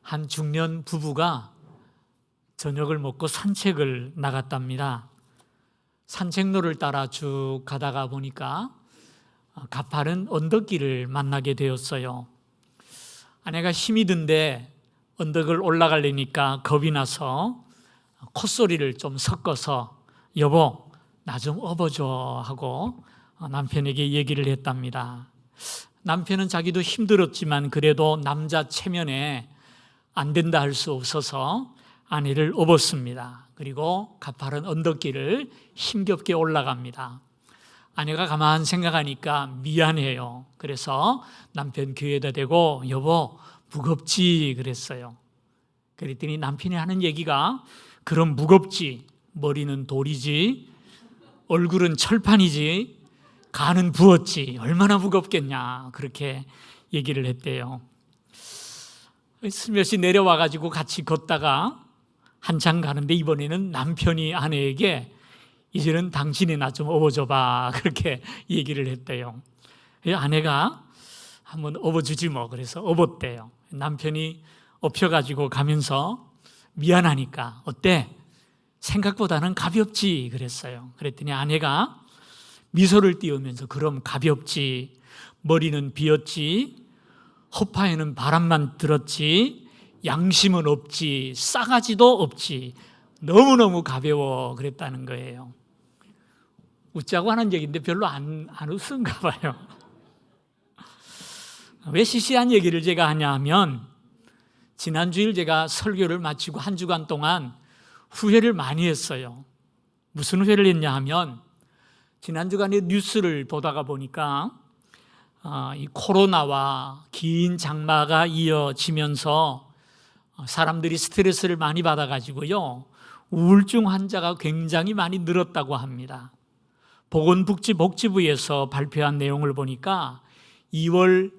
한 중년 부부가 저녁을 먹고 산책을 나갔답니다. 산책로를 따라 쭉 가다가 보니까 가파른 언덕길을 만나게 되었어요. 아내가 힘이 든데 언덕을 올라가려니까 겁이 나서 콧소리를 좀 섞어서 여보, 나 좀 업어줘 하고 남편에게 얘기를 했답니다. 남편은 자기도 힘들었지만 그래도 남자 체면에 안 된다 할 수 없어서 아내를 업었습니다. 그리고 가파른 언덕길을 힘겹게 올라갑니다. 아내가 가만 생각하니까 미안해요. 그래서 남편 귀에다 대고 여보 무겁지 그랬어요. 그랬더니 남편이 하는 얘기가 그럼 무겁지, 머리는 돌이지, 얼굴은 철판이지, 간은 부었지, 얼마나 무겁겠냐 그렇게 얘기를 했대요. 슬며시 내려와가지고 같이 걷다가 한참 가는데 이번에는 남편이 아내에게 이제는 당신이 나 좀 업어줘봐 그렇게 얘기를 했대요. 아내가 한번 업어주지 뭐 그래서 업었대요. 남편이 업혀가지고 가면서 미안하니까 어때? 생각보다는 가볍지 그랬어요. 그랬더니 아내가 미소를 띄우면서 그럼 가볍지, 머리는 비었지, 허파에는 바람만 들었지, 양심은 없지, 싸가지도 없지, 너무너무 가벼워 그랬다는 거예요. 웃자고 하는 얘기인데 별로 안 웃은가 봐요. 왜 시시한 얘기를 제가 하냐 하면 지난 주일 제가 설교를 마치고 한 주간 동안 후회를 많이 했어요. 무슨 후회를 했냐 하면 지난 주간에 뉴스를 보다가 보니까 이 코로나와 긴 장마가 이어지면서 사람들이 스트레스를 많이 받아가지고요 우울증 환자가 굉장히 많이 늘었다고 합니다. 보건복지부에서 발표한 내용을 보니까 2월,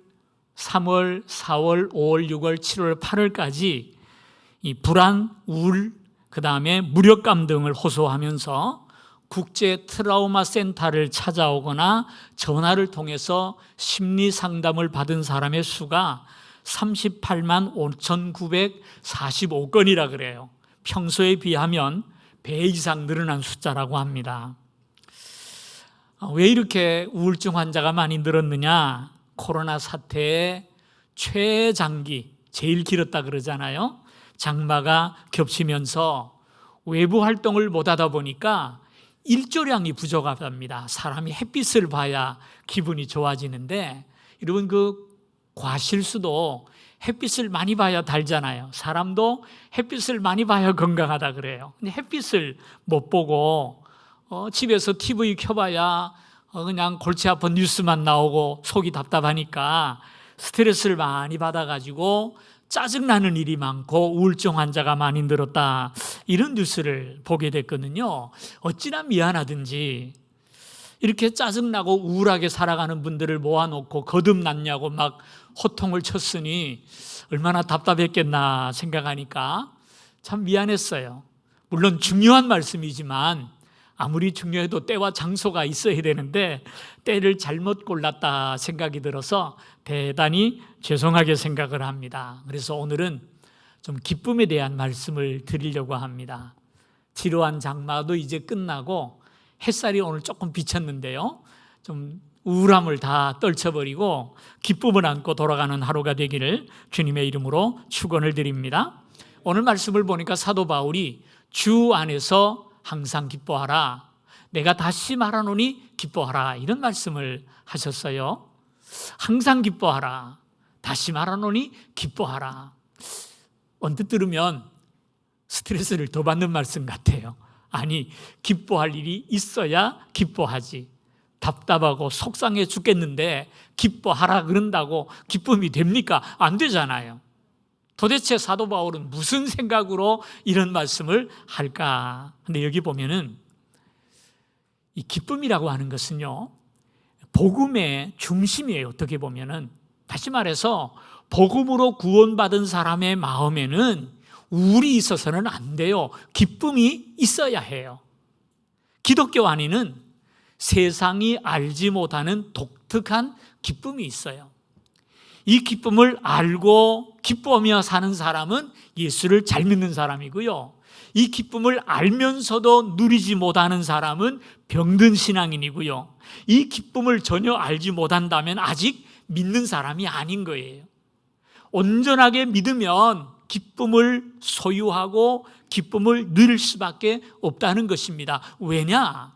3월, 4월, 5월, 6월, 7월, 8월까지 이 불안, 우울, 그 다음에 무력감 등을 호소하면서 국제 트라우마 센터를 찾아오거나 전화를 통해서 심리 상담을 받은 사람의 수가 38만 5,945건이라 그래요. 평소에 비하면 배 이상 늘어난 숫자라고 합니다. 왜 이렇게 우울증 환자가 많이 늘었느냐? 코로나 사태의 최장기, 제일 길었다 그러잖아요. 장마가 겹치면서 외부 활동을 못하다 보니까 일조량이 부족하답니다. 사람이 햇빛을 봐야 기분이 좋아지는데 여러분 과실수도 햇빛을 많이 봐야 달잖아요. 사람도 햇빛을 많이 봐야 건강하다 그래요. 근데 햇빛을 못 보고 집에서 TV 켜봐야 그냥 골치 아픈 뉴스만 나오고 속이 답답하니까 스트레스를 많이 받아가지고 짜증나는 일이 많고 우울증 환자가 많이 늘었다 이런 뉴스를 보게 됐거든요. 어찌나 미안하든지 이렇게 짜증나고 우울하게 살아가는 분들을 모아놓고 거듭났냐고 막 호통을 쳤으니 얼마나 답답했겠나 생각하니까 참 미안했어요. 물론 중요한 말씀이지만 아무리 중요해도 때와 장소가 있어야 되는데 때를 잘못 골랐다 생각이 들어서 대단히 죄송하게 생각을 합니다. 그래서 오늘은 좀 기쁨에 대한 말씀을 드리려고 합니다. 지루한 장마도 이제 끝나고 햇살이 오늘 조금 비쳤는데요. 좀 우울함을 다 떨쳐버리고 기쁨을 안고 돌아가는 하루가 되기를 주님의 이름으로 축원을 드립니다. 오늘 말씀을 보니까 사도 바울이 주 안에서 항상 기뻐하라. 내가 다시 말하노니 기뻐하라. 이런 말씀을 하셨어요. 항상 기뻐하라. 다시 말하노니 기뻐하라. 언뜻 들으면 스트레스를 더 받는 말씀 같아요. 아니, 기뻐할 일이 있어야 기뻐하지. 답답하고 속상해 죽겠는데 기뻐하라 그런다고 기쁨이 됩니까? 안 되잖아요. 도대체 사도 바울은 무슨 생각으로 이런 말씀을 할까? 근데 여기 보면은 이 기쁨이라고 하는 것은요, 복음의 중심이에요. 어떻게 보면은. 다시 말해서 복음으로 구원받은 사람의 마음에는 우울이 있어서는 안 돼요. 기쁨이 있어야 해요. 기독교 안에는 세상이 알지 못하는 독특한 기쁨이 있어요. 이 기쁨을 알고 기뻐하며 사는 사람은 예수를 잘 믿는 사람이고요, 이 기쁨을 알면서도 누리지 못하는 사람은 병든 신앙인이고요, 이 기쁨을 전혀 알지 못한다면 아직 믿는 사람이 아닌 거예요. 온전하게 믿으면 기쁨을 소유하고 기쁨을 누릴 수밖에 없다는 것입니다. 왜냐?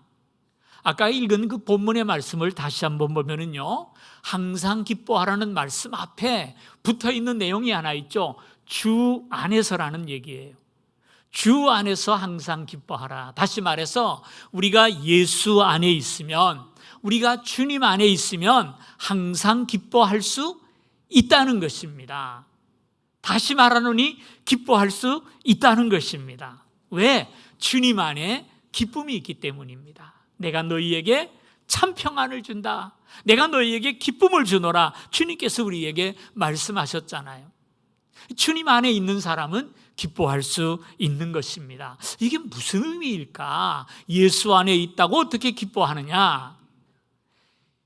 아까 읽은 그 본문의 말씀을 다시 한번 보면은요, 항상 기뻐하라는 말씀 앞에 붙어 있는 내용이 하나 있죠. 주 안에서라는 얘기예요. 주 안에서 항상 기뻐하라. 다시 말해서 우리가 예수 안에 있으면, 우리가 주님 안에 있으면 항상 기뻐할 수 있다는 것입니다. 다시 말하노니 기뻐할 수 있다는 것입니다. 왜? 주님 안에 기쁨이 있기 때문입니다. 내가 너희에게 참 평안을 준다, 내가 너희에게 기쁨을 주노라, 주님께서 우리에게 말씀하셨잖아요. 주님 안에 있는 사람은 기뻐할 수 있는 것입니다. 이게 무슨 의미일까? 예수 안에 있다고 어떻게 기뻐하느냐?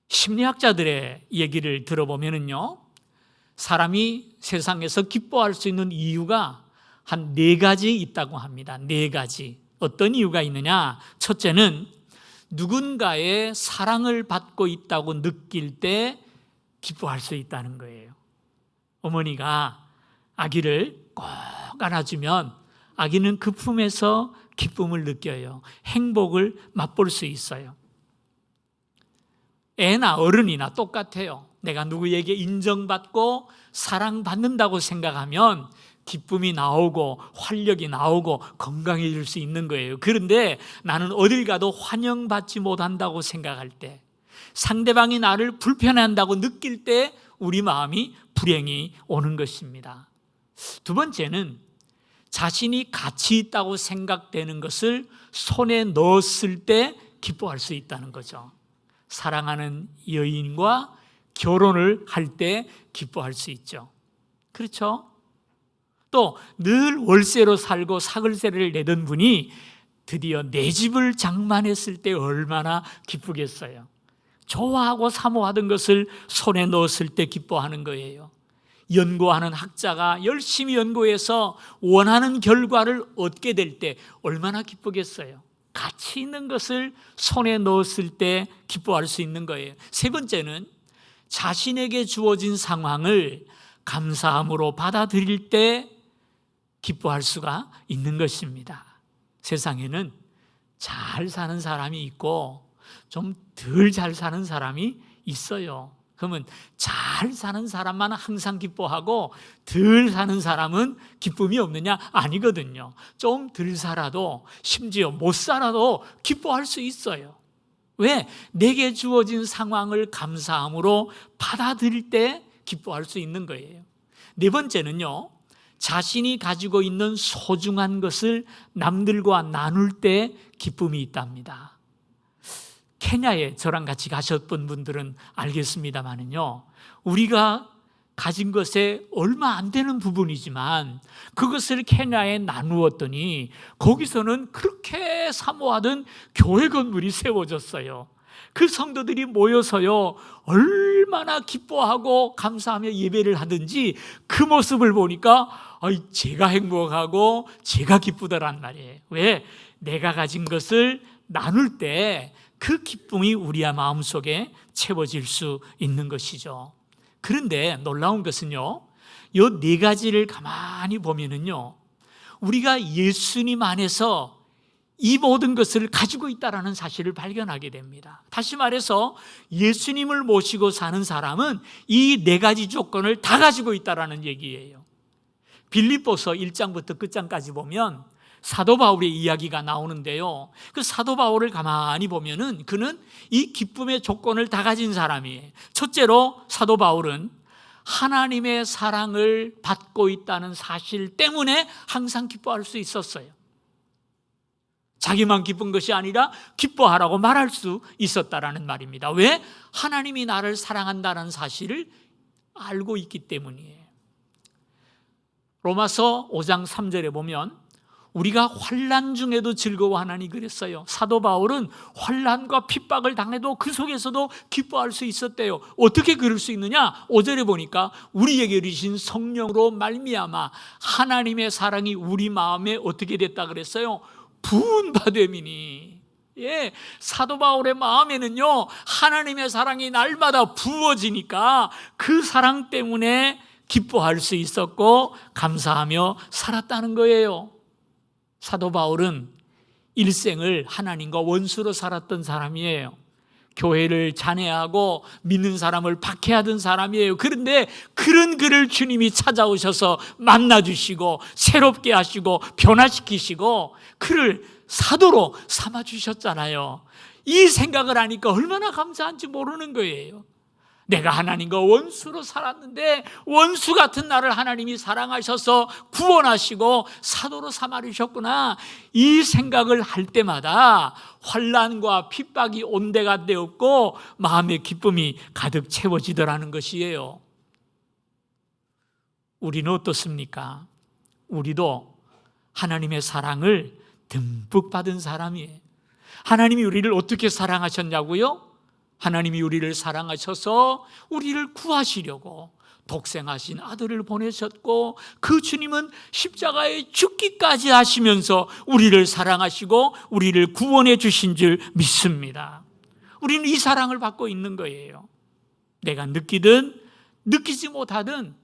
심리학자들의 얘기를 들어보면요, 사람이 세상에서 기뻐할 수 있는 이유가 한 4가지 있다고 합니다. 4가지. 어떤 이유가 있느냐? 첫째는 누군가의 사랑을 받고 있다고 느낄 때 기뻐할 수 있다는 거예요. 어머니가 아기를 꼭 안아주면 아기는 그 품에서 기쁨을 느껴요. 행복을 맛볼 수 있어요. 애나 어른이나 똑같아요. 내가 누구에게 인정받고 사랑받는다고 생각하면 기쁨이 나오고 활력이 나오고 건강해질 수 있는 거예요. 그런데 나는 어딜 가도 환영받지 못한다고 생각할 때, 상대방이 나를 불편해한다고 느낄 때 우리 마음이 불행이 오는 것입니다. 두 번째는 자신이 가치 있다고 생각되는 것을 손에 넣었을 때 기뻐할 수 있다는 거죠. 사랑하는 여인과 결혼을 할 때 기뻐할 수 있죠. 그렇죠? 또 늘 월세로 살고 사글세를 내던 분이 드디어 내 집을 장만했을 때 얼마나 기쁘겠어요. 좋아하고 사모하던 것을 손에 넣었을 때 기뻐하는 거예요. 연구하는 학자가 열심히 연구해서 원하는 결과를 얻게 될 때 얼마나 기쁘겠어요. 가치 있는 것을 손에 넣었을 때 기뻐할 수 있는 거예요. 세 번째는 자신에게 주어진 상황을 감사함으로 받아들일 때 기뻐할 수가 있는 것입니다. 세상에는 잘 사는 사람이 있고 좀 덜 잘 사는 사람이 있어요. 그러면 잘 사는 사람만 항상 기뻐하고 덜 사는 사람은 기쁨이 없느냐? 아니거든요. 좀 덜 살아도, 심지어 못 살아도 기뻐할 수 있어요. 왜? 내게 주어진 상황을 감사함으로 받아들일 때 기뻐할 수 있는 거예요. 네 번째는요, 자신이 가지고 있는 소중한 것을 남들과 나눌 때 기쁨이 있답니다. 케냐에 저랑 같이 가셨던 분들은 알겠습니다만은요, 우리가 가진 것에 얼마 안 되는 부분이지만 그것을 케냐에 나누었더니 거기서는 그렇게 사모하던 교회 건물이 세워졌어요. 그 성도들이 모여서요, 얼마나 기뻐하고 감사하며 예배를 하든지 그 모습을 보니까 제가 행복하고 제가 기쁘더란 말이에요. 왜? 내가 가진 것을 나눌 때 그 기쁨이 우리의 마음속에 채워질 수 있는 것이죠. 그런데 놀라운 것은요, 이 4가지를 가만히 보면은요, 우리가 예수님 안에서 이 모든 것을 가지고 있다는 사실을 발견하게 됩니다. 다시 말해서 예수님을 모시고 사는 사람은 이 4가지 조건을 다 가지고 있다는 얘기예요. 빌립보서 1장부터 끝장까지 보면 사도 바울의 이야기가 나오는데요, 그 사도 바울을 가만히 보면은 그는 이 기쁨의 조건을 다 가진 사람이에요. 첫째로 사도 바울은 하나님의 사랑을 받고 있다는 사실 때문에 항상 기뻐할 수 있었어요. 자기만 기쁜 것이 아니라 기뻐하라고 말할 수 있었다라는 말입니다. 왜? 하나님이 나를 사랑한다는 사실을 알고 있기 때문이에요. 로마서 5장 3절에 보면 우리가 환난 중에도 즐거워하나니 그랬어요. 사도 바울은 환난과 핍박을 당해도 그 속에서도 기뻐할 수 있었대요. 어떻게 그럴 수 있느냐? 5절에 보니까 우리에게 주신 성령으로 말미암아 하나님의 사랑이 우리 마음에 어떻게 됐다 그랬어요? 부은 바 됨이니. 사도 바울의 마음에는요, 하나님의 사랑이 날마다 부어지니까 그 사랑 때문에 기뻐할 수 있었고 감사하며 살았다는 거예요. 사도 바울은 일생을 하나님과 원수로 살았던 사람이에요. 교회를 잔해하고 믿는 사람을 박해하던 사람이에요. 그런데 그런 그를 주님이 찾아오셔서 만나주시고 새롭게 하시고 변화시키시고 그를 사도로 삼아주셨잖아요. 이 생각을 하니까 얼마나 감사한지 모르는 거예요. 내가 하나님과 원수로 살았는데 원수 같은 나를 하나님이 사랑하셔서 구원하시고 사도로 삼아주셨구나. 이 생각을 할 때마다 환난과 핍박이 온데간데 없고 마음의 기쁨이 가득 채워지더라는 것이에요. 우리는 어떻습니까? 우리도 하나님의 사랑을 듬뿍 받은 사람이에요. 하나님이 우리를 어떻게 사랑하셨냐고요? 하나님이 우리를 사랑하셔서 우리를 구하시려고 독생하신 아들을 보내셨고 그 주님은 십자가에 죽기까지 하시면서 우리를 사랑하시고 우리를 구원해 주신 줄 믿습니다. 우리는 이 사랑을 받고 있는 거예요. 내가 느끼든 느끼지 못하든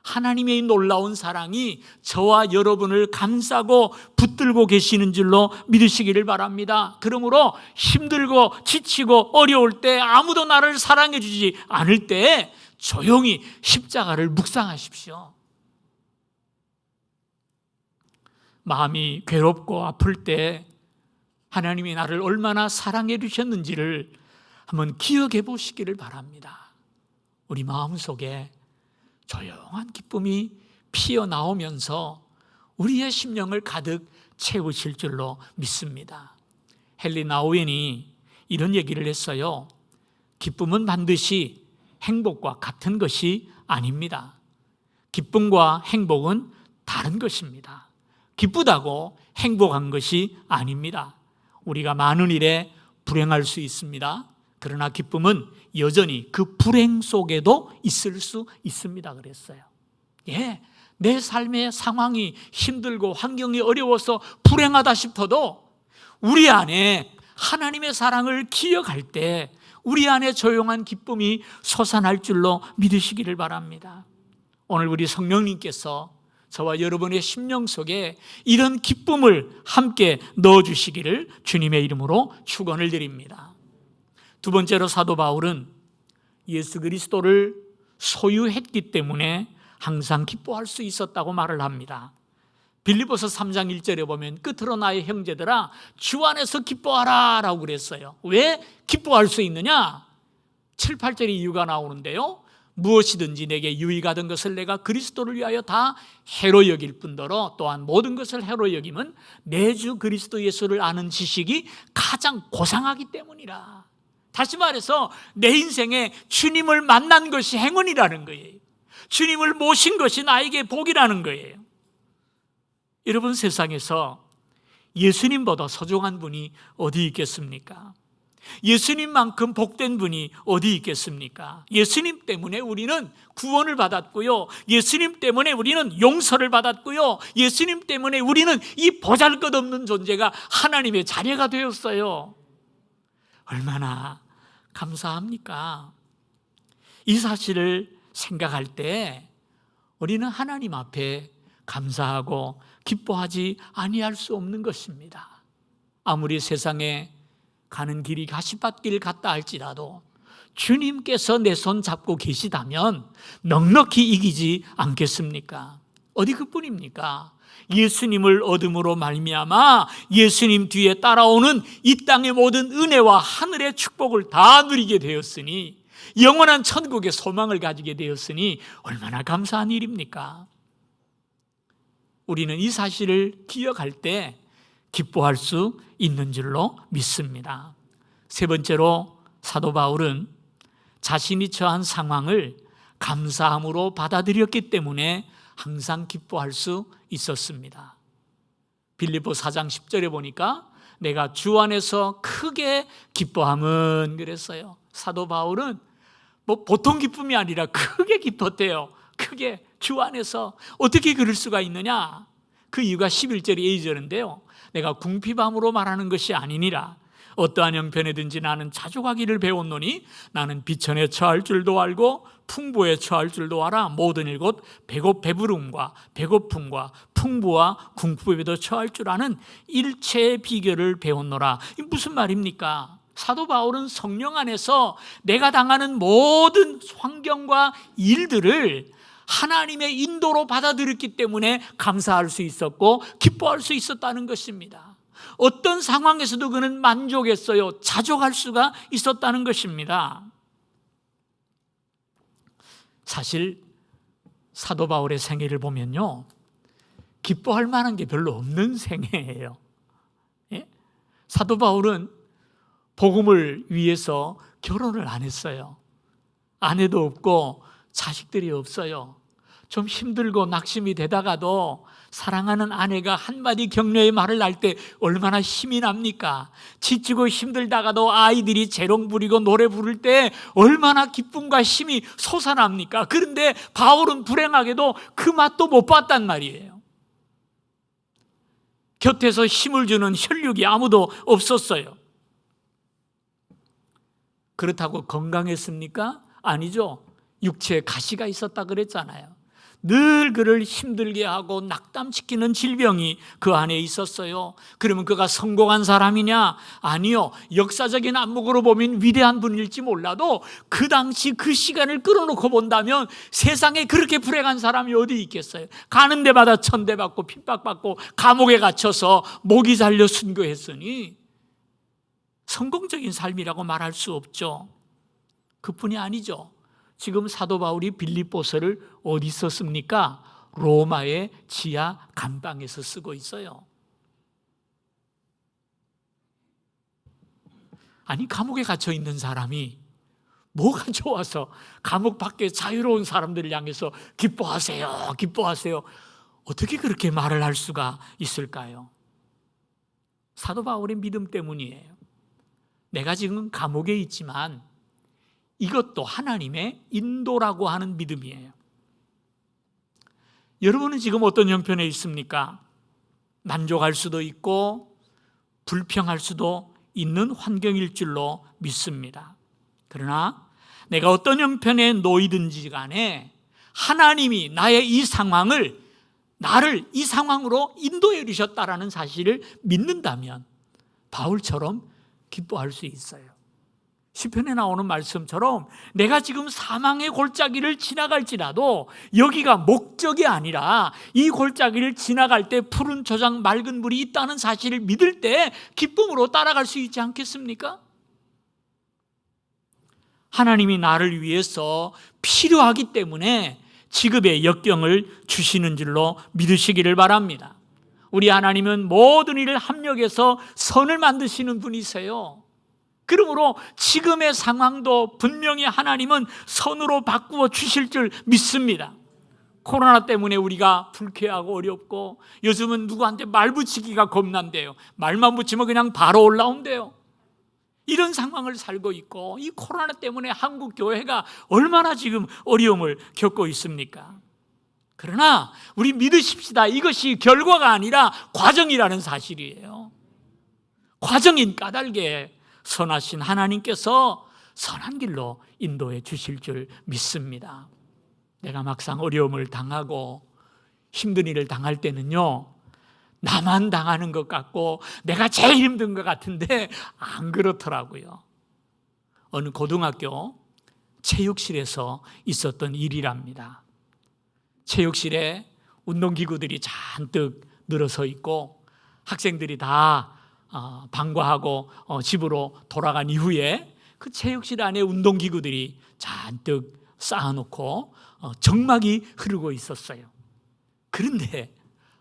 하나님의 놀라운 사랑이 저와 여러분을 감싸고 붙들고 계시는 줄로 믿으시기를 바랍니다. 그러므로 힘들고 지치고 어려울 때 아무도 나를 사랑해 주지 않을 때 조용히 십자가를 묵상하십시오. 마음이 괴롭고 아플 때 하나님이 나를 얼마나 사랑해 주셨는지를 한번 기억해 보시기를 바랍니다. 우리 마음속에 조용한 기쁨이 피어나오면서 우리의 심령을 가득 채우실 줄로 믿습니다. 헨리 나우엔이 이런 얘기를 했어요. 기쁨은 반드시 행복과 같은 것이 아닙니다. 기쁨과 행복은 다른 것입니다. 기쁘다고 행복한 것이 아닙니다. 우리가 많은 일에 불행할 수 있습니다. 그러나 기쁨은 여전히 그 불행 속에도 있을 수 있습니다. 그랬어요. 내 삶의 상황이 힘들고 환경이 어려워서 불행하다 싶어도 우리 안에 하나님의 사랑을 기억할 때 우리 안에 조용한 기쁨이 솟아날 줄로 믿으시기를 바랍니다. 오늘 우리 성령님께서 저와 여러분의 심령 속에 이런 기쁨을 함께 넣어주시기를 주님의 이름으로 축원을 드립니다. 두 번째로 사도 바울은 예수 그리스도를 소유했기 때문에 항상 기뻐할 수 있었다고 말을 합니다. 빌립보서 3장 1절에 보면 끝으로 나의 형제들아 주 안에서 기뻐하라 라고 그랬어요. 왜 기뻐할 수 있느냐? 7, 8절의 이유가 나오는데요. 무엇이든지 내게 유익하던 것을 내가 그리스도를 위하여 다 해로 여길 뿐더러 또한 모든 것을 해로 여김은 내 주 그리스도 예수를 아는 지식이 가장 고상하기 때문이라. 다시 말해서 내 인생에 주님을 만난 것이 행운이라는 거예요. 주님을 모신 것이 나에게 복이라는 거예요. 여러분, 세상에서 예수님보다 소중한 분이 어디 있겠습니까? 예수님만큼 복된 분이 어디 있겠습니까? 예수님 때문에 우리는 구원을 받았고요. 예수님 때문에 우리는 용서를 받았고요. 예수님 때문에 우리는 이 보잘것없는 존재가 하나님의 자녀가 되었어요. 얼마나 감사합니까? 이 사실을 생각할 때 우리는 하나님 앞에 감사하고 기뻐하지 아니할 수 없는 것입니다. 아무리 세상에 가는 길이 가시밭길 같다 할지라도 주님께서 내 손 잡고 계시다면 넉넉히 이기지 않겠습니까? 어디 그뿐입니까? 예수님을 얻음으로 말미암아 예수님 뒤에 따라오는 이 땅의 모든 은혜와 하늘의 축복을 다 누리게 되었으니 영원한 천국의 소망을 가지게 되었으니 얼마나 감사한 일입니까? 우리는 이 사실을 기억할 때 기뻐할 수 있는 줄로 믿습니다. 세 번째로 사도 바울은 자신이 처한 상황을 감사함으로 받아들였기 때문에 항상 기뻐할 수 있었습니다. 빌립보 4장 10절에 보니까 내가 주 안에서 크게 기뻐함은 그랬어요. 사도 바울은 뭐 보통 기쁨이 아니라 크게 기뻤대요. 크게 주 안에서. 어떻게 그럴 수가 있느냐? 그 이유가 11절 2절인데요. 내가 궁핍함으로 말하는 것이 아니니라. 어떠한 형편에든지 나는 자족하기를 배웠노니 나는 비천에 처할 줄도 알고 풍부에 처할 줄도 알아. 모든 일곧 배부름과 배고픔과 풍부와 궁핍에도 처할 줄 아는 일체의 비결을 배웠노라. 이 무슨 말입니까? 사도 바울은 성령 안에서 내가 당하는 모든 환경과 일들을 하나님의 인도로 받아들였기 때문에 감사할 수 있었고 기뻐할 수 있었다는 것입니다. 어떤 상황에서도 그는 만족했어요. 자족할 수가 있었다는 것입니다. 사실 사도 바울의 생애를 보면요, 기뻐할 만한 게 별로 없는 생애예요. 예? 사도 바울은 복음을 위해서 결혼을 안 했어요. 아내도 없고 자식들이 없어요. 좀 힘들고 낙심이 되다가도 사랑하는 아내가 한마디 격려의 말을 할 때 얼마나 힘이 납니까? 지치고 힘들다가도 아이들이 재롱 부리고 노래 부를 때 얼마나 기쁨과 힘이 솟아납니까? 그런데 바울은 불행하게도 그 맛도 못 봤단 말이에요. 곁에서 힘을 주는 혈육이 아무도 없었어요. 그렇다고 건강했습니까? 아니죠. 육체에 가시가 있었다 그랬잖아요. 늘 그를 힘들게 하고 낙담시키는 질병이 그 안에 있었어요. 그러면 그가 성공한 사람이냐? 아니요. 역사적인 안목으로 보면 위대한 분일지 몰라도 그 당시 그 시간을 끌어놓고 본다면 세상에 그렇게 불행한 사람이 어디 있겠어요? 가는 데마다 천대받고 핍박받고 감옥에 갇혀서 목이 잘려 순교했으니 성공적인 삶이라고 말할 수 없죠. 그뿐이 아니죠. 지금 사도 바울이 빌립보서를 어디 썼습니까? 로마의 지하 감방에서 쓰고 있어요. 아니, 감옥에 갇혀 있는 사람이 뭐가 좋아서 감옥 밖에 자유로운 사람들을 향해서 기뻐하세요, 기뻐하세요. 어떻게 그렇게 말을 할 수가 있을까요? 사도 바울의 믿음 때문이에요. 내가 지금 감옥에 있지만 이것도 하나님의 인도라고 하는 믿음이에요. 여러분은 지금 어떤 형편에 있습니까? 만족할 수도 있고 불평할 수도 있는 환경일 줄로 믿습니다. 그러나 내가 어떤 형편에 놓이든지 간에 하나님이 나의 이 상황을, 나를 이 상황으로 인도해 주셨다라는 사실을 믿는다면 바울처럼 기뻐할 수 있어요. 시편에 나오는 말씀처럼 내가 지금 사망의 골짜기를 지나갈지라도 여기가 목적이 아니라 이 골짜기를 지나갈 때 푸른 초장 맑은 물이 있다는 사실을 믿을 때 기쁨으로 따라갈 수 있지 않겠습니까? 하나님이 나를 위해서 필요하기 때문에 지급의 역경을 주시는 줄로 믿으시기를 바랍니다. 우리 하나님은 모든 일을 합력해서 선을 만드시는 분이세요. 그러므로 지금의 상황도 분명히 하나님은 선으로 바꾸어 주실 줄 믿습니다. 코로나 때문에 우리가 불쾌하고 어렵고 요즘은 누구한테 말 붙이기가 겁난대요. 말만 붙이면 그냥 바로 올라온대요. 이런 상황을 살고 있고 이 코로나 때문에 한국 교회가 얼마나 지금 어려움을 겪고 있습니까? 그러나 우리 믿으십시다. 이것이 결과가 아니라 과정이라는 사실이에요. 과정인 까닭에 선하신 하나님께서 선한 길로 인도해 주실 줄 믿습니다. 내가 막상 어려움을 당하고 힘든 일을 당할 때는요, 나만 당하는 것 같고 내가 제일 힘든 것 같은데 안 그렇더라고요. 어느 고등학교 체육실에서 있었던 일이랍니다. 체육실에 운동기구들이 잔뜩 늘어서 있고 학생들이 다 방과하고 집으로 돌아간 이후에 그 체육실 안에 운동기구들이 잔뜩 쌓아놓고 정막이 흐르고 있었어요. 그런데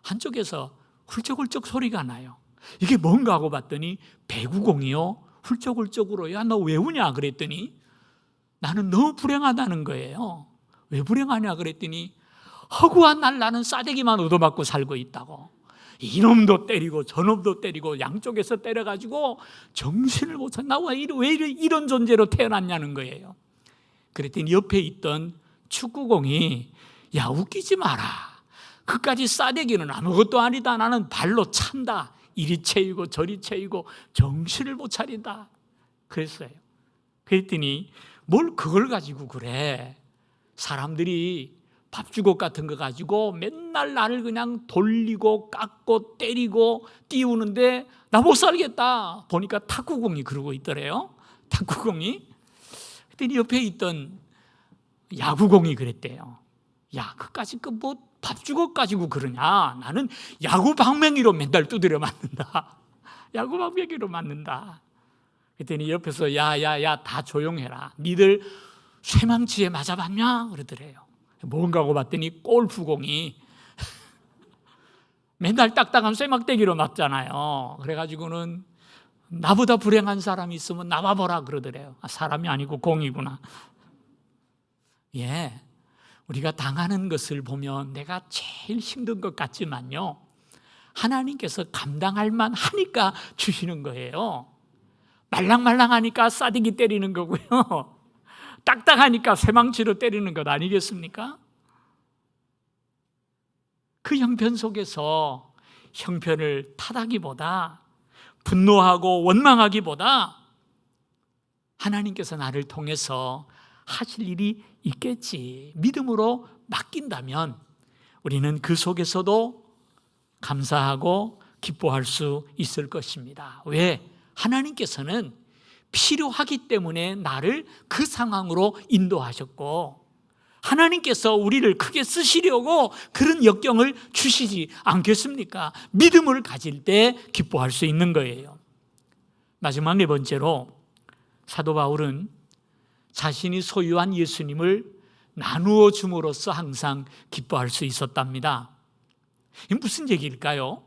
한쪽에서 훌쩍훌쩍 소리가 나요. 이게 뭔가 하고 봤더니 배구공이요, 훌쩍훌쩍으로. 야, 너 왜 우냐 그랬더니 나는 너무 불행하다는 거예요. 왜 불행하냐 그랬더니 허구한 날 나는 싸대기만 얻어맞고 살고 있다고. 이놈도 때리고 저놈도 때리고 양쪽에서 때려가지고 정신을 못 차려. 나 왜 이런 존재로 태어났냐는 거예요. 그랬더니 옆에 있던 축구공이 야, 웃기지 마라. 그까지 싸대기는 아무것도 아니다. 나는 발로 찬다. 이리 채이고 저리 채이고 정신을 못 차린다. 그랬어요. 그랬더니 뭘 그걸 가지고 그래. 사람들이 밥주걱 같은 거 가지고 맨날 나를 그냥 돌리고 깎고 때리고 띄우는데 나 못 살겠다. 보니까 탁구공이 그러고 있더래요. 탁구공이. 그랬더니 옆에 있던 야구공이 그랬대요. 야, 그까지 뭐 밥주걱 가지고 그러냐. 나는 야구 방망이로 맨날 두드려 맞는다. 야구 방망이로 맞는다. 그랬더니 옆에서 야 다 조용해라. 니들 쇠망치에 맞아봤냐? 그러더래요. 뭔가 하고 봤더니 골프공이 맨날 딱딱한 쇠막대기로 맞잖아요. 그래가지고는 나보다 불행한 사람이 있으면 나와보라 그러더래요. 사람이 아니고 공이구나. 예, 우리가 당하는 것을 보면 내가 제일 힘든 것 같지만요, 하나님께서 감당할 만하니까 주시는 거예요. 말랑말랑하니까 싸대기 때리는 거고요, 딱딱하니까 쇠망치로 때리는 것 아니겠습니까? 그 형편 속에서 형편을 탓하기보다, 분노하고 원망하기보다 하나님께서 나를 통해서 하실 일이 있겠지, 믿음으로 맡긴다면 우리는 그 속에서도 감사하고 기뻐할 수 있을 것입니다. 왜? 하나님께서는 필요하기 때문에 나를 그 상황으로 인도하셨고, 하나님께서 우리를 크게 쓰시려고 그런 역경을 주시지 않겠습니까? 믿음을 가질 때 기뻐할 수 있는 거예요. 마지막 네 번째로, 사도 바울은 자신이 소유한 예수님을 나누어 줌으로써 항상 기뻐할 수 있었답니다. 이게 무슨 얘기일까요?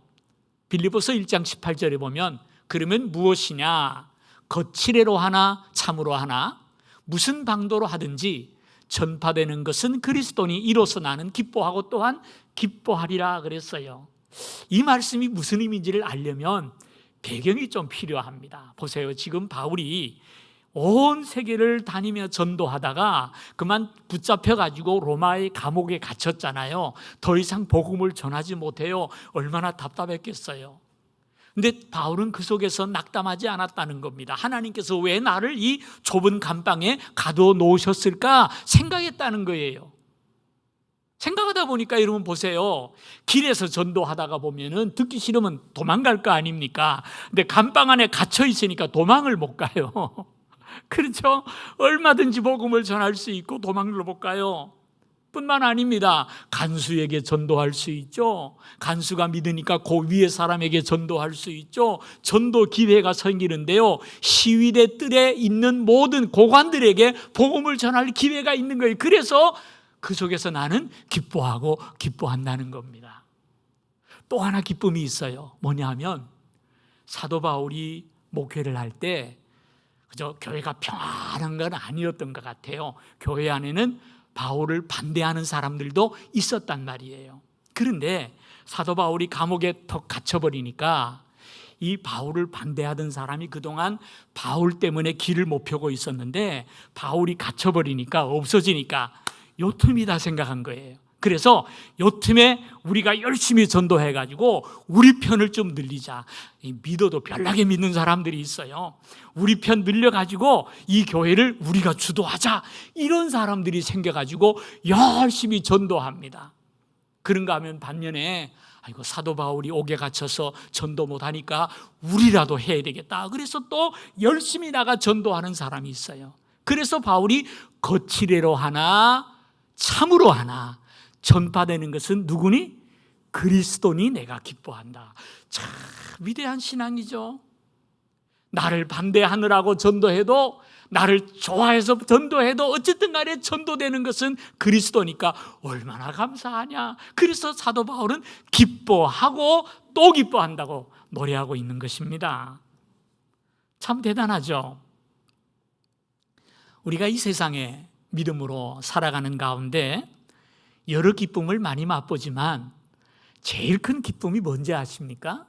빌립보서 1장 18절에 보면, 그러면 무엇이냐? 거칠애로 하나 참으로 하나 무슨 방도로 하든지 전파되는 것은 그리스도니 이로써 나는 기뻐하고 또한 기뻐하리라 그랬어요. 이 말씀이 무슨 의미인지를 알려면 배경이 좀 필요합니다. 보세요. 지금 바울이 온 세계를 다니며 전도하다가 그만 붙잡혀가지고 로마의 감옥에 갇혔잖아요. 더 이상 복음을 전하지 못해요. 얼마나 답답했겠어요. 근데 바울은 그 속에서 낙담하지 않았다는 겁니다. 하나님께서 왜 나를 이 좁은 감방에 가둬 놓으셨을까 생각했다는 거예요. 생각하다 보니까 여러분 보세요. 길에서 전도하다가 보면은 듣기 싫으면 도망갈 거 아닙니까? 근데 감방 안에 갇혀 있으니까 도망을 못 가요. 그렇죠? 얼마든지 복음을 전할 수 있고 도망을 못 가요. 뿐만 아닙니다. 간수에게 전도할 수 있죠. 간수가 믿으니까 그 위에 사람에게 전도할 수 있죠. 전도 기회가 생기는데요, 시위대 뜰에 있는 모든 고관들에게 복음을 전할 기회가 있는 거예요. 그래서 그 속에서 나는 기뻐하고 기뻐한다는 겁니다. 또 하나 기쁨이 있어요. 뭐냐 하면, 사도 바울이 목회를 할 때 그저 교회가 평안한 건 아니었던 것 같아요. 교회 안에는 바울을 반대하는 사람들도 있었단 말이에요. 그런데 사도 바울이 감옥에 턱 갇혀버리니까 이 바울을 반대하던 사람이 그동안 바울 때문에 길을 못 펴고 있었는데, 바울이 갇혀버리니까, 없어지니까 요 틈이다 생각한 거예요. 그래서 요 틈에 우리가 열심히 전도해가지고 우리 편을 좀 늘리자. 믿어도 별나게 믿는 사람들이 있어요. 우리 편 늘려가지고 이 교회를 우리가 주도하자, 이런 사람들이 생겨가지고 열심히 전도합니다. 그런가 하면 반면에, 아이고 사도 바울이 옥에 갇혀서 전도 못하니까 우리라도 해야 되겠다, 그래서 또 열심히 나가 전도하는 사람이 있어요. 그래서 바울이 거칠애로 하나 참으로 하나 전파되는 것은 누구니? 그리스도니 내가 기뻐한다. 참 위대한 신앙이죠. 나를 반대하느라고 전도해도, 나를 좋아해서 전도해도 어쨌든 간에 전도되는 것은 그리스도니까 얼마나 감사하냐. 그래서 사도 바울은 기뻐하고 또 기뻐한다고 노래하고 있는 것입니다. 참 대단하죠. 우리가 이 세상에 믿음으로 살아가는 가운데 여러 기쁨을 많이 맛보지만 제일 큰 기쁨이 뭔지 아십니까?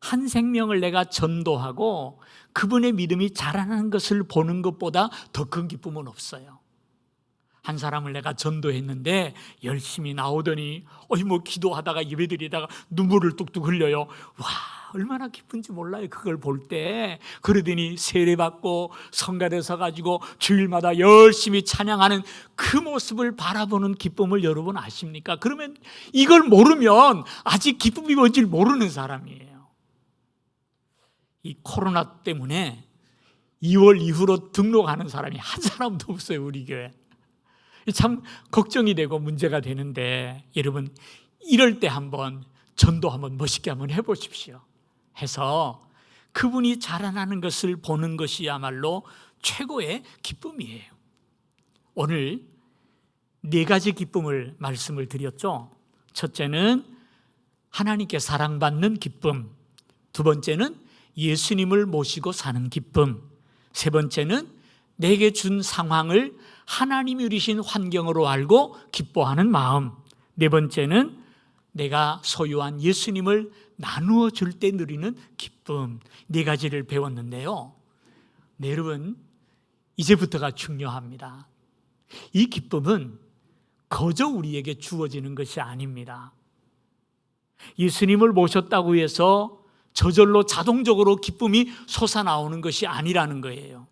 한 생명을 내가 전도하고 그분의 믿음이 자라나는 것을 보는 것보다 더 큰 기쁨은 없어요. 한 사람을 내가 전도했는데 열심히 나오더니 기도하다가 예배드리다가 눈물을 뚝뚝 흘려요. 와, 얼마나 기쁜지 몰라요. 그걸 볼 때. 그러더니 세례받고 성가대 서가지고 주일마다 열심히 찬양하는 그 모습을 바라보는 기쁨을 여러분 아십니까? 그러면 이걸 모르면 아직 기쁨이 뭔지 모르는 사람이에요. 이 코로나 때문에 2월 이후로 등록하는 사람이 한 사람도 없어요, 우리 교회. 참 걱정이 되고 문제가 되는데, 여러분 이럴 때 한번 전도 한번 멋있게 한번 해보십시오. 해서 그분이 자라나는 것을 보는 것이야말로 최고의 기쁨이에요. 오늘 4가지 기쁨을 말씀을 드렸죠. 첫째는 하나님께 사랑받는 기쁨, 두 번째는 예수님을 모시고 사는 기쁨, 세 번째는 내게 준 상황을 하나님이 누리신 환경으로 알고 기뻐하는 마음, 네 번째는 내가 소유한 예수님을 나누어 줄 때 누리는 기쁨. 4가지를 배웠는데요. 네, 여러분 이제부터가 중요합니다. 이 기쁨은 거저 우리에게 주어지는 것이 아닙니다. 예수님을 모셨다고 해서 저절로 자동적으로 기쁨이 솟아나오는 것이 아니라는 거예요.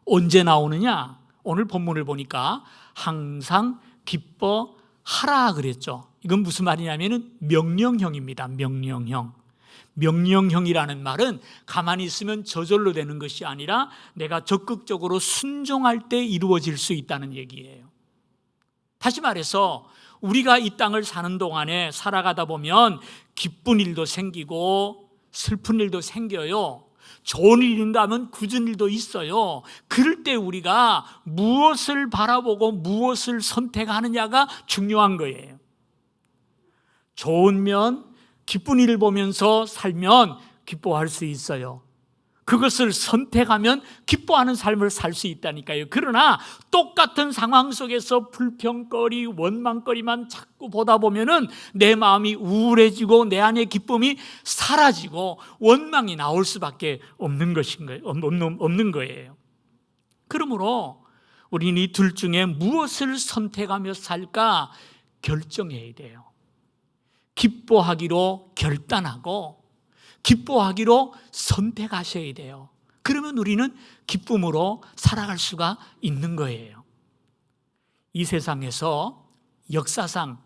언제 나오느냐? 오늘 본문을 보니까 항상 기뻐하라 그랬죠. 이건 무슨 말이냐면 명령형입니다. 명령형. 명령형이라는 말은 가만히 있으면 저절로 되는 것이 아니라 내가 적극적으로 순종할 때 이루어질 수 있다는 얘기예요. 다시 말해서 우리가 이 땅을 사는 동안에 살아가다 보면 기쁜 일도 생기고 슬픈 일도 생겨요. 좋은 일이 있다면 굳은 일도 있어요. 그럴 때 우리가 무엇을 바라보고 무엇을 선택하느냐가 중요한 거예요. 좋은 면, 기쁜 일을 보면서 살면 기뻐할 수 있어요. 그것을 선택하면 기뻐하는 삶을 살 수 있다니까요. 그러나 똑같은 상황 속에서 불평거리, 원망거리만 자꾸 보다 보면은 내 마음이 우울해지고 내 안의 기쁨이 사라지고 원망이 나올 수밖에 없는 거예요. 그러므로 우리는 이 둘 중에 무엇을 선택하며 살까 결정해야 돼요. 기뻐하기로 결단하고 기뻐하기로 선택하셔야 돼요. 그러면 우리는 기쁨으로 살아갈 수가 있는 거예요. 이 세상에서 역사상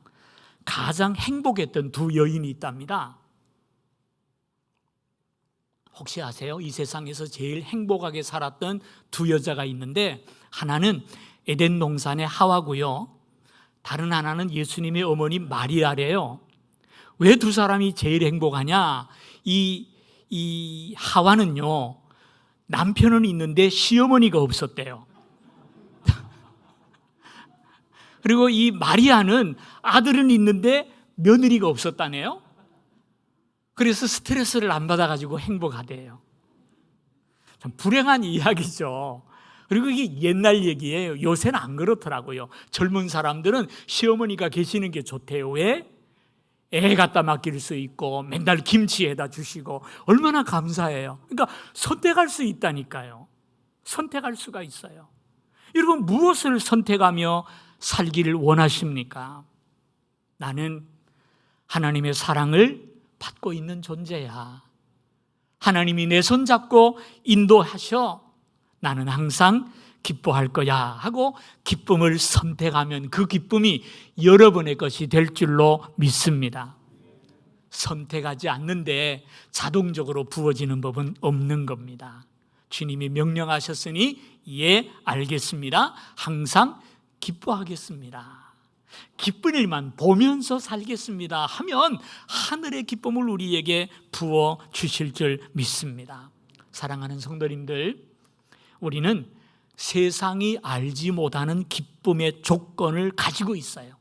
가장 행복했던 2 여인이 있답니다. 혹시 아세요? 이 세상에서 제일 행복하게 살았던 2 여자가 있는데, 하나는 에덴 동산의 하와고요, 다른 하나는 예수님의 어머니 마리아래요. 왜 2 사람이 제일 행복하냐? 이 하와는요, 남편은 있는데 시어머니가 없었대요. 그리고 이 마리아는 아들은 있는데 며느리가 없었다네요. 그래서 스트레스를 안 받아가지고 행복하대요. 참 불행한 이야기죠. 그리고 이게 옛날 얘기예요. 요새는 안 그렇더라고요. 젊은 사람들은 시어머니가 계시는 게 좋대요. 왜? 애 갖다 맡길 수 있고 맨날 김치에다 주시고 얼마나 감사해요. 그러니까 선택할 수 있다니까요. 선택할 수가 있어요. 여러분 무엇을 선택하며 살기를 원하십니까? 나는 하나님의 사랑을 받고 있는 존재야. 하나님이 내 손 잡고 인도하셔. 나는 항상 기뻐할 거야 하고 기쁨을 선택하면 그 기쁨이 여러분의 것이 될 줄로 믿습니다. 선택하지 않는데 자동적으로 부어지는 법은 없는 겁니다. 주님이 명령하셨으니 예, 알겠습니다. 항상 기뻐하겠습니다. 기쁜 일만 보면서 살겠습니다 하면 하늘의 기쁨을 우리에게 부어 주실 줄 믿습니다. 사랑하는 성도님들, 우리는 세상이 알지 못하는 기쁨의 조건을 가지고 있어요.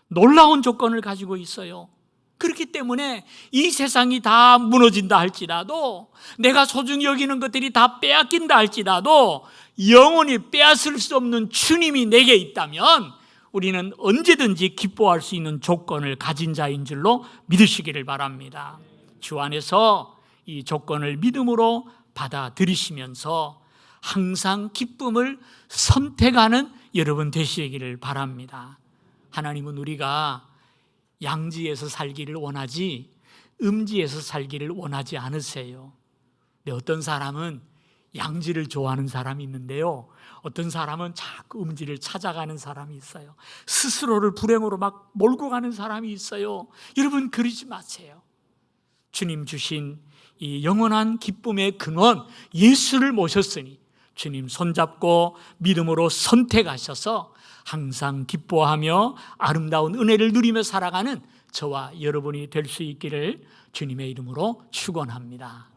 놀라운 조건을 가지고 있어요. 그렇기 때문에 이 세상이 다 무너진다 할지라도, 내가 소중히 여기는 것들이 다 빼앗긴다 할지라도 영원히 빼앗을 수 없는 주님이 내게 있다면 우리는 언제든지 기뻐할 수 있는 조건을 가진 자인 줄로 믿으시기를 바랍니다. 주 안에서 이 조건을 믿음으로 받아들이시면서 항상 기쁨을 선택하는 여러분 되시기를 바랍니다. 하나님은 우리가 양지에서 살기를 원하지 음지에서 살기를 원하지 않으세요. 근데 어떤 사람은 양지를 좋아하는 사람이 있는데요, 어떤 사람은 자꾸 음지를 찾아가는 사람이 있어요. 스스로를 불행으로 막 몰고 가는 사람이 있어요. 여러분 그러지 마세요. 주님 주신 이 영원한 기쁨의 근원 예수를 모셨으니 주님 손잡고 믿음으로 선택하셔서 항상 기뻐하며 아름다운 은혜를 누리며 살아가는 저와 여러분이 될 수 있기를 주님의 이름으로 축원합니다.